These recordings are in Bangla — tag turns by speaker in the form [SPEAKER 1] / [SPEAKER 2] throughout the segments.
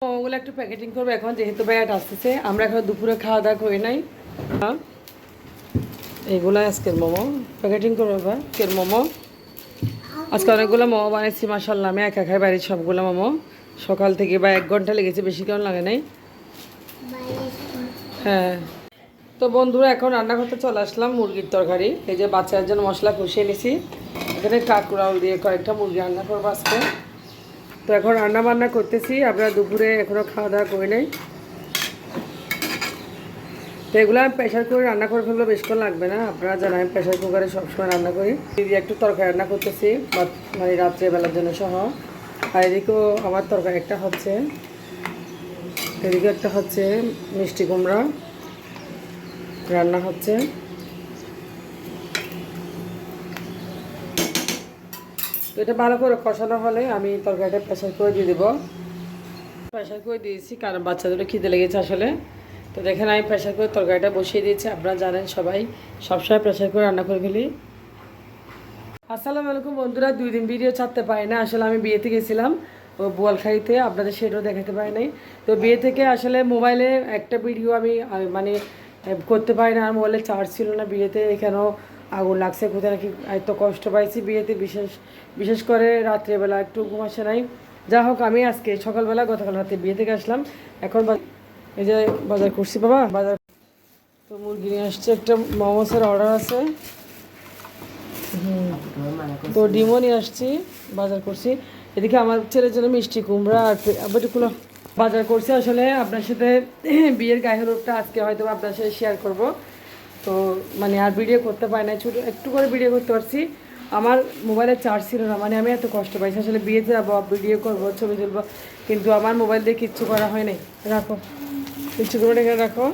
[SPEAKER 1] ওগুলো একটু প্যাকেটিং করবো এখন, যেহেতু ব্যাট আসতেছে। আমরা এখন দুপুরে খাওয়া দাওয়া করি নাই। এইগুলো আজকের মোমো প্যাকেটিং করবো। আজকের মোমো আজকে অনেকগুলো মোমো বানিয়েছি মাশাআল্লাহ। আমি একা খাই বাড়ির সবগুলো মোমো। সকাল থেকে বা 1 ঘন্টা লেগেছে, বেশি কেমন লাগে নাই। হ্যাঁ, তো বন্ধুরা এখন রান্না করতে চলে আসলাম মুরগির তরকারি। এই যে বাচ্চার জন্য মশলা কষিয়ে নিছি। এখানে কাঁকড়াল দিয়ে কয়েকটা মুরগি রান্না করবো আজকে। তো এখন রান্না বান্না করতেছি। আমরা দুপুরে এখনও খাওয়া দাওয়া করি নাই। তো এগুলো আমি প্রেশার কুকারে রান্না করে ফেললে বেশিক্ষণ লাগবে না। আপনারা জানেন আমি প্রেশার কুকারে সবসময় রান্না করি। দিদি একটু তরকারি রান্না করতেছি মানে রাত্রেবেলার জন্য সহ। আর এদিকেও আমার তরকারি একটা হচ্ছে, এদিকে একটা হচ্ছে মিষ্টি কুমড়া রান্না হচ্ছে। তো এটা ভালো করে কষানো হলে আমি তরকারিটা প্রেশার করে দিয়ে দেবো। প্রেশার করে দিয়েছি কারণ বাচ্চাদের খিদে লেগেছে আসলে। তো দেখেন আমি প্রেশার করে তরকারিটা বসিয়ে দিয়েছি। আপনারা জানেন সবাই সবসময় প্রেশার করে রান্না করে ফেলি। আসসালামু আলাইকুম বন্ধুরা, 2 দিন ভিডিও ছাড়তে পারি না। আসলে আমি বিয়েতে গেছিলাম ও বোয়ালখাড়িতে, আপনাদের সেটাও দেখাতে পারি নাই। তো বিয়ে থেকে আসলে মোবাইলে একটা ভিডিও আমি মানে করতে পারি না। আর মোবাইলে চার্জ ছিল না। বিয়েতে এখানেও আগুন লাগছে, কোথায় নাকি এত কষ্ট পাইছি বিয়েতে। বিশেষ করে রাত্রেবেলা একটু ঘুম আসে নাই। যা হোক, আমি আজকে সকালবেলা গতকাল রাতে বিয়ে থেকে আসলাম। এখন এই যে বাজার করছি বাবা, বাজার। তো মুরগি নিয়ে আসছে, একটা মোমোসের অর্ডার আছে। তো ডিমও নিয়ে আসছি, বাজার করছি। এদিকে আমার ছেলের জন্য মিষ্টি কুমড়া আর একটুকুলো বাজার করছি। আসলে আপনার সাথে বিয়ের গায়ে হলুদটা আজকে হয়তো আপনার সাথে শেয়ার করব। তো মানে আর ভিডিও করতে পারি না, ছোটো একটু করে ভিডিও করতে পারছি। আমার মোবাইলে চার্জ ছিল না, মানে আমি এত কষ্ট পাইছি। আসলে বিয়েতে যাবো, ভিডিও করবো, ছবি তুলবো, কিন্তু আমার মোবাইল দিয়ে কিচ্ছু করা হয় নাই। রাখো মিষ্টি কুমড়া, এখানে রাখো।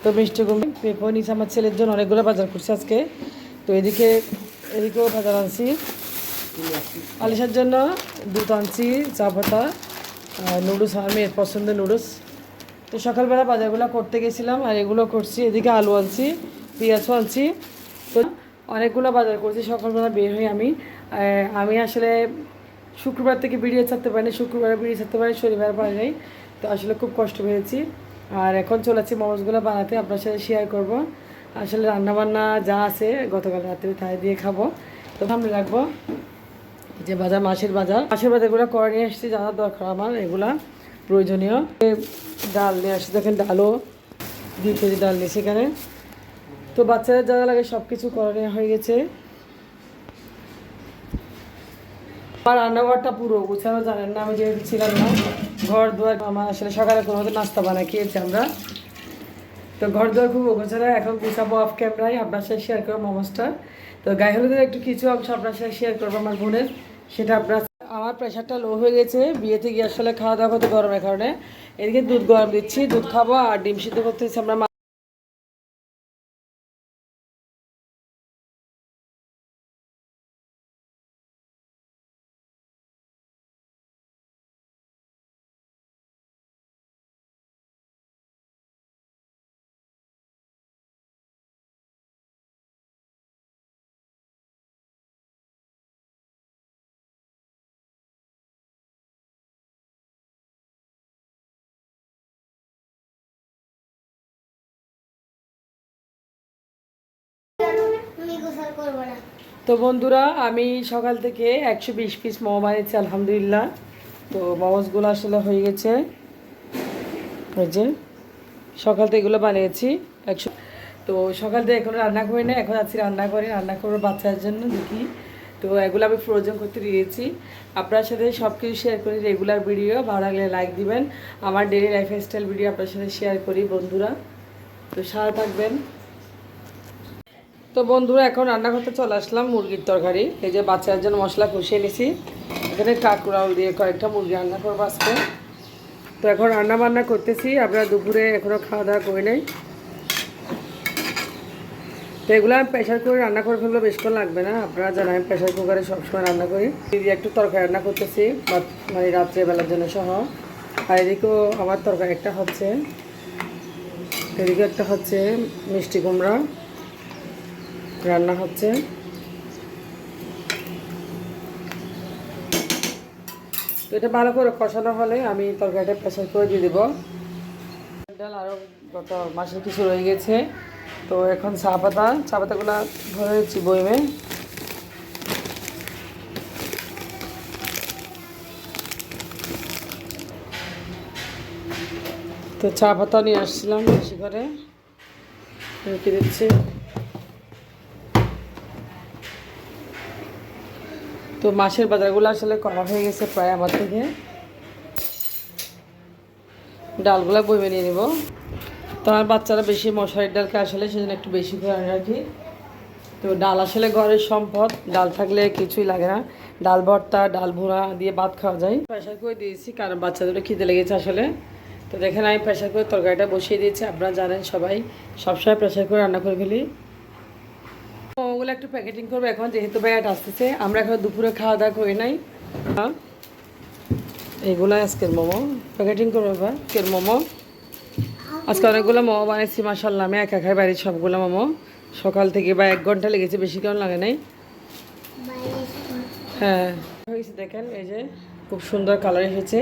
[SPEAKER 1] তো মিষ্টি কুমড়ো পেঁপো নিচে আমার ছেলের জন্য অনেকগুলো বাজার করছি আজকে। তো এদিকেও বাজার আনছি। আলিশার জন্য দুধ আনছি, চা পাতা, নুডলস, আমার মেয়ের পছন্দের নুডলস। তো সকালবেলা বাজারগুলো করতে গেছিলাম আর এগুলো করছি। এদিকে আলু আনছি, পেঁয়াজও আনছি। তো অনেকগুলো বাজার করছি সকালবেলা বের হই আমি আসলে শুক্রবার থেকে ভিডিও ছাড়তে পারিনি, শুক্রবারে ভিডিও ছাড়তে পারি, শনিবার পারি নাই। তো আসলে খুব কষ্ট পেয়েছি। আর এখন চলেছি মোমোসগুলো বানাতে, আপনার সাথে শেয়ার করব। আসলে রান্নাবান্না যা আছে গতকাল রাত্রে তাই দিয়ে খাবো। তো সামনে রাখবো যে মাছের বাজারগুলো করে নিয়ে আসছি, জানার দরকার আমার এগুলা প্রয়োজনীয়। ডাল নিয়ে আসছি, দেখেন ডালও 2 কেজি ডাল নিয়েছি এখানে। তো বাচ্চাদের যা লাগে সব কিছু করে নেওয়া হয়ে গেছে। আমার রান্নাঘরটা পুরো গুছানো, জানেন না আমি যেহেতু ছিলাম না। ঘর দুয়ার আমার আসলে সকালে কোনো মতো নাস্তা বানায় খেয়েছি আমরা। তো ঘর দুয়ার খুব গোছানো, এখন গুছাবো অফ ক্যামেরায়, আপনার সাথে শেয়ার করবো মোমোসটা। তো গায়ে হলুদের একটু কিছু অংশ আপনার সাথে শেয়ার করবো আমার বোনের, সেটা আপনার। আমার প্রেশারটা লো হয়ে গেছে বিয়েতে গিয়ে আসলে খাওয়া দাওয়া করতে গরমের কারণে। এদিকে দুধ গরম দিচ্ছি, দুধ খাবো আর ডিম সিদ্ধ করতেছি আমরা। তো বন্ধুরা আমি সকাল থেকে 120 পিস মোমো বানিয়েছি আলহামদুলিল্লাহ। তো মোমোসগুলো আসলে হয়ে গেছে, ওই যে সকাল থেকে এগুলো বানিয়েছি 100। তো সকাল থেকে এখন রান্না করি না, এখন আছি রান্না করবো বাচ্চার জন্য দেখি। তো এগুলো আমি ফ্রোজেন করতে দিয়েছি। আপনার সাথে সব কিছু শেয়ার করি, রেগুলার ভিডিও ভালো লাগলে লাইক দিবেন। আমার ডেইলি লাইফস্টাইল ভিডিও আপনার সাথে শেয়ার করি বন্ধুরা। তো সাথে থাকবেন। তো বন্ধুরা এখন রান্না করতে চলে আসলাম মুরগির তরকারি। এই যে বাচ্চার জন্য মশলা কষিয়ে নিছি। এখানে কাঁকড়াল দিয়ে কয়েকটা মুরগি রান্না করবো আজকে। তো এখন রান্না বান্না করতেছি। আমরা দুপুরে এখনও খাওয়া দাওয়া করি নাই। তো এগুলো আমি প্রেশার কুকারে রান্না করে ফেললে বেশিক্ষণ লাগবে না। আপনারা জানেন আমি প্রেশার কুকারে সবসময় রান্না করি। দিদি একটু তরকারি রান্না করতেছি মানে রাত্রেবেলার জন্য সহ। আর এদিকেও আমার তরকারি একটা হচ্ছে, এদিকে একটা হচ্ছে মিষ্টি কুমড়া রান্না হচ্ছে। তো এটা ভালো করে কষানো হলে আমি তরকারিটা প্রেসার করে দিয়ে দেবো। ডাল আরও গত মাসের কিছু রয়ে গেছে, তো এখন চা পাতাগুলো ভরে দিচ্ছি বইমে। তো চা পাতা নিয়ে আসছিলাম বেশি করে, রেখে দিচ্ছি। তো মাছের বাজারগুলো আসলে করা হয়ে গেছে প্রায় আমার থেকে। ডালগুলো বইমে নিয়ে নেব। তো আমার বাচ্চারা বেশি মশারির ডালকে আসলে সেজন্য একটু বেশি করে আনে রাখি। তো ডাল আসলে ঘরের সম্পদ, ডাল থাকলে কিছুই লাগে না। ডাল ভর্তা, ডাল ভুনা দিয়ে ভাত খাওয়া যায়। প্রেশার করে দিয়েছি কারণ বাচ্চাদের খিদে লেগেছে আসলে। তো দেখেন আমি প্রেশার করে তরকারিটা বসিয়ে দিয়েছি। আপনারা জানেন সবাই সবসময় প্রেশার করে রান্না করে ফেলি। ওগুলো একটু প্যাকেটিং করবো এখন, যেহেতু ব্যাট আসতেছে। আমরা এখন দুপুরে খাওয়া দাওয়া করি নাই। এইগুলো আজকের মোমো প্যাকেটিং করবো। এবার আজকের মোমো, আজকে অনেকগুলো মোমো বানিয়েছি মাশাআল্লাহ। আমি একা খাই বাড়ির সবগুলো মোমো। সকাল থেকে বা 1 ঘন্টা লেগেছে, বেশি কেমন লাগে নাই। হ্যাঁ হয়েছে, দেখেন এই যে খুব সুন্দর কালার এসেছে।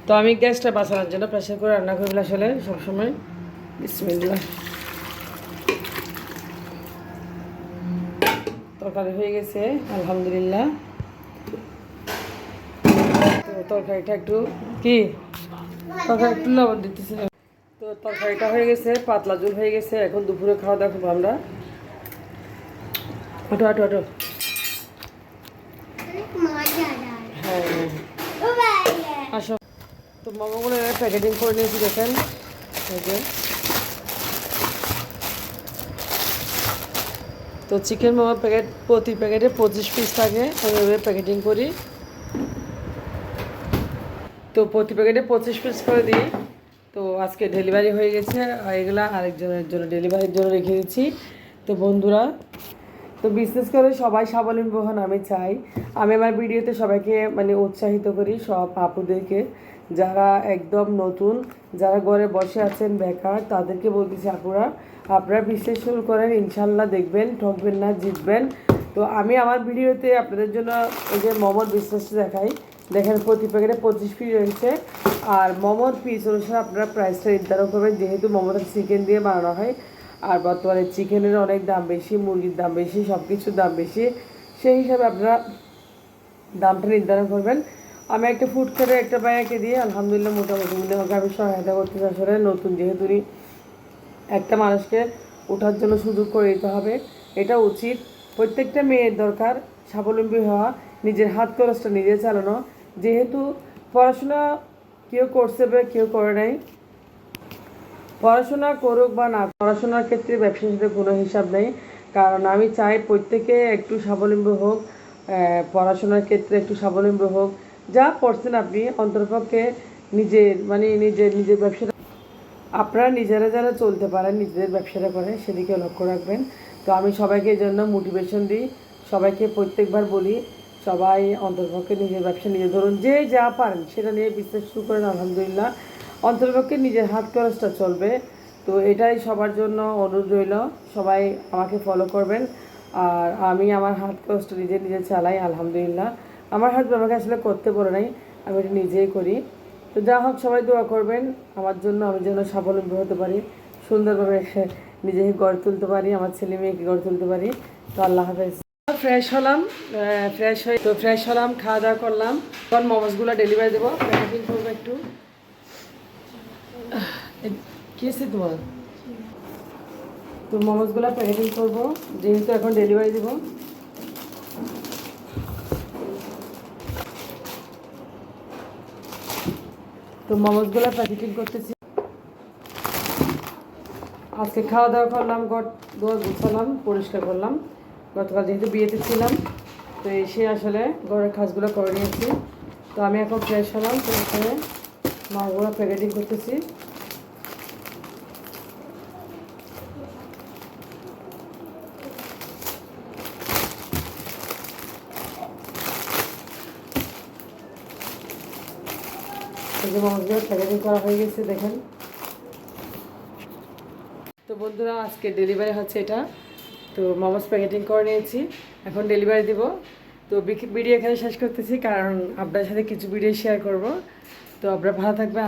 [SPEAKER 1] তো আমি গ্যাসটা বাঁচানোর জন্য প্রেসার করে রান্না করি আসলে সবসময়। বিসমিল্লাহ। তরকারি হয়ে গেছে আলহামদুলিল্লাহ। তো তরকারিটা একটু তরকারি একটু লবণ দিতেছে। তো তরকারিটা হয়ে গেছে, পাতলা ঝোল হয়ে গেছে। এখন দুপুরে খাওয়া দাওয়া করবো আমরা। আটো হ্যাঁ আসো। তো মোমোগুলো প্যাকেটিং করে নিয়েছি দেখেন। তো চিকেন মোমো প্যাকেট প্রতি প্যাকেটে 25 পিস থাকে, আমি ওইভাবে প্যাকেটিং করি। তো প্রতি প্যাকেটে 25 পিস করে দিই। তো আজকে ডেলিভারি হয়ে গেছে, আর এগুলো আরেকজনের জন্য ডেলিভারির জন্য রেখে দিচ্ছি। তো বন্ধুরা, তো বিজনেস করে সবাই স্বাবলম্বী হন আমি চাই। আমি আমার ভিডিওতে সবাইকে উৎসাহিত করি, সব আপুদেরকে যারা একদম নতুন, যারা ঘরে বসে আছেন বেকার, তাদেরকে বলতেছি আপুরা আপনারা বিজনেস শুরু করেন, ইনশাল্লাহ দেখবেন ঠকবেন না, জিতবেন। তো আমি আমার ভিডিওতে আপনাদের জন্য এই যে মোমোর বিজনেসটা দেখাই। দেখেন প্রতি প্যাকেটে 25 পিস রয়েছে। আর মোমোর পিস অনুসারে আপনারা প্রাইসটা নির্ধারণ করবেন, যেহেতু মোমোটা চিকেন দিয়ে বানানো হয়। আর বর্তমানে চিকেনের অনেক দাম বেশি, মুরগির দাম বেশি, সব কিছুর দাম বেশি। সেই হিসাবে আপনারা দামটা নির্ধারণ করবেন। আমি একটা ফুড করে একটা ভাইয়াকে দিয়ে আলহামদুলিল্লাহ মোটামুটি ওকে আমি সহায়তা করতে আসলে নতুন যেহেতু একটা মানুষকে ওঠার জন্য সুযোগ করে দিতে হবে, এটা উচিত। প্রত্যেকটা মেয়ের দরকার স্বাবলম্বী হওয়া, নিজের হাত খরচটা নিজে চালানো। যেহেতু পড়াশোনা কেউ করছে বা কেউ করে নাই, পড়াশোনা করুক বা না, পড়াশোনার ক্ষেত্রে ব্যবসার সাথে কোনো হিসাব নেই। কারণ আমি চাই প্রত্যেকে একটু স্বাবলম্বী হোক, পড়াশোনার ক্ষেত্রে একটু স্বাবলম্বী হোক। যা পড়ছেন আপনি অন্তরপক্ষে নিজের নিজের ব্যবসাটা আপনারা নিজেরা যারা চলতে পারেন, নিজেদের ব্যবসাটা করেন, সেদিকে লক্ষ্য রাখবেন। তো আমি সবাইকে এই জন্য মোটিভেশন দিই, সবাইকে প্রত্যেকবার বলি সবাই অন্তরপক্ষে নিজের ব্যবসা নিজে ধরুন, যে যা পারেন সেটা নিয়ে বিজনেস শুরু করেন আলহামদুলিল্লাহ। অন্তরপক্ষে নিজের হাত খরচটা চলবে। তো এটাই সবার জন্য অনুরোধ রইল, সবাই আমাকে ফলো করবেন। আর আমি আমার হাত খরচটা নিজে চালাই আলহামদুলিল্লাহ। আমার হাত আমাকে আসলে করতে বলে নাই, আমি এটা নিজেই করি। তো যা হোক সবাই দোয়া করবেন আমার জন্য, আমি যেন স্বাবলম্বী হতে পারি, সুন্দরভাবে নিজেকে গড়ে তুলতে পারি, আমার ছেলে মেয়েকে গড়ে তুলতে পারি। তো আল্লাহ হাফেজ। ফ্রেশ হলাম, ফ্রেশ হলাম, খাওয়া দাওয়া করলাম। তখন মোমোসগুলো ডেলিভারি দেবো, প্যাকেটিং করবো একটু। কী আছে তোমার? তো মোমোসগুলো প্যাকেটিং করবো, যেহেতু এখন ডেলিভারি দেবো। তো মোমোসগুলো প্যাকেটিং করতেছি। আজকে খাওয়া দাওয়া করলাম, ঘর গুছালাম, পরিষ্কার করলাম। গতকাল যেহেতু বিয়েতে ছিলাম, তো এসে আসলে ঘরের কাজগুলো করে নিয়েছি। তো আমি এখন ফ্রেশ হলাম, তো এখানে মাছগুলো প্যাকেটিং করতেছি। এই যে মাছগুলো প্যাকেটিং করা হয়ে গেছে দেখেন। তো বন্ধুরা আজকে ডেলিভারি হচ্ছে এটা। তো মোমোস প্যাকেটিং করে নিয়েছি, এখন ডেলিভারি দিব। তো ভিডিও এখানে শেষ করতেছি, কারণ আপনার সাথে কিছু ভিডিও শেয়ার করব। তো আপনারা ভালো থাকবেন।